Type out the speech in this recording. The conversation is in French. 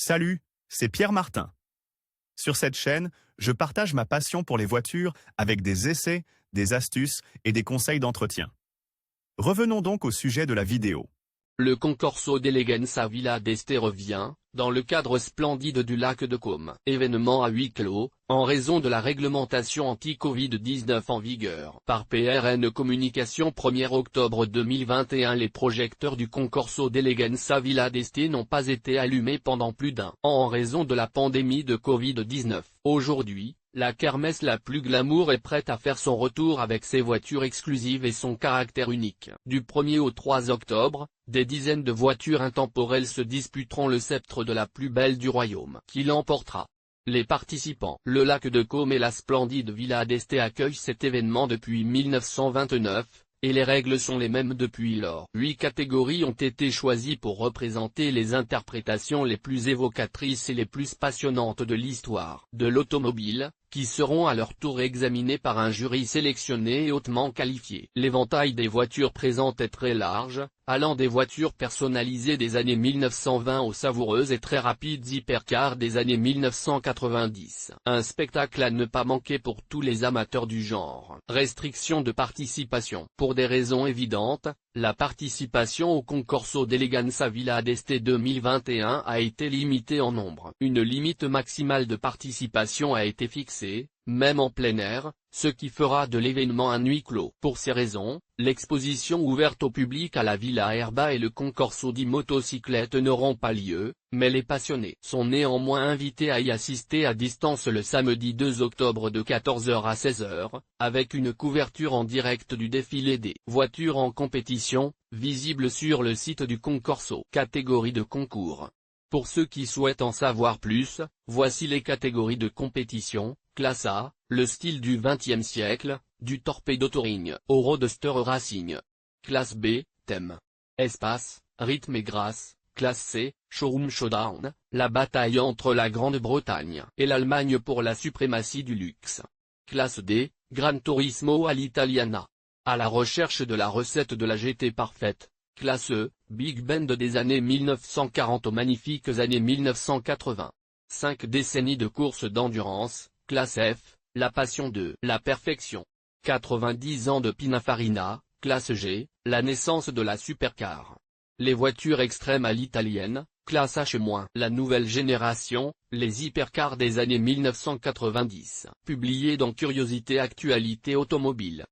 Salut, c'est Pierre Martin. Sur cette chaîne, je partage ma passion pour les voitures avec des essais, des astuces et des conseils d'entretien. Revenons donc au sujet de la vidéo. Le Concorso d'Eleganza Villa d'Este revient, dans le cadre splendide du lac de Côme, événement à huis clos, en raison de la réglementation anti-Covid-19 en vigueur. Par PRN Communication 1er octobre 2021, les projecteurs du Concorso d'Eleganza Villa d'Este n'ont pas été allumés pendant plus d'un an en raison de la pandémie de Covid-19. Aujourd'hui, la kermesse la plus glamour est prête à faire son retour avec ses voitures exclusives et son caractère unique. Du 1er au 3 octobre, des dizaines de voitures intemporelles se disputeront le sceptre de la plus belle du royaume. Qui l'emportera? Les participants. Le lac de Côme et la splendide Villa d'Este accueillent cet événement depuis 1929, et les règles sont les mêmes depuis lors. 8 catégories ont été choisies pour représenter les interprétations les plus évocatrices et les plus passionnantes de l'histoire de l'automobile, qui seront à leur tour examinées par un jury sélectionné et hautement qualifié. L'éventail des voitures présentes est très large, allant des voitures personnalisées des années 1920 aux savoureuses et très rapides hypercars des années 1990. Un spectacle à ne pas manquer pour tous les amateurs du genre. Restriction de participation. Pour des raisons évidentes, la participation au Concorso d'Eleganza Villa d'Este 2021 a été limitée en nombre. Une limite maximale de participation a été fixée, même en plein air, ce qui fera de l'événement un huis clos. Pour ces raisons, l'exposition ouverte au public à la Villa Erba et le Concorso di motocyclette n'auront pas lieu, mais les passionnés sont néanmoins invités à y assister à distance le samedi 2 octobre de 14 h à 16 h, avec une couverture en direct du défilé des voitures en compétition, visible sur le site du Concorso. Catégorie de concours. Pour ceux qui souhaitent en savoir plus, voici les catégories de compétition. Classe A, le style du XXe siècle, du Torpedo Touring au Roadster Racing. Classe B, thème. Espace, rythme et grâce. Classe C, Showroom Showdown, la bataille entre la Grande-Bretagne et l'Allemagne pour la suprématie du luxe. Classe D, Gran Turismo all'Italiana. À la recherche de la recette de la GT parfaite. Classe E, Big Bend des années 1940 aux magnifiques années 1980. 5 décennies de courses d'endurance. Classe F, la passion de la perfection. 90 ans de Pininfarina. Classe G, la naissance de la supercar. Les voitures extrêmes à l'italienne. Classe H-, la nouvelle génération, les hypercars des années 1990. Publié dans Curiosité Actualité Automobile.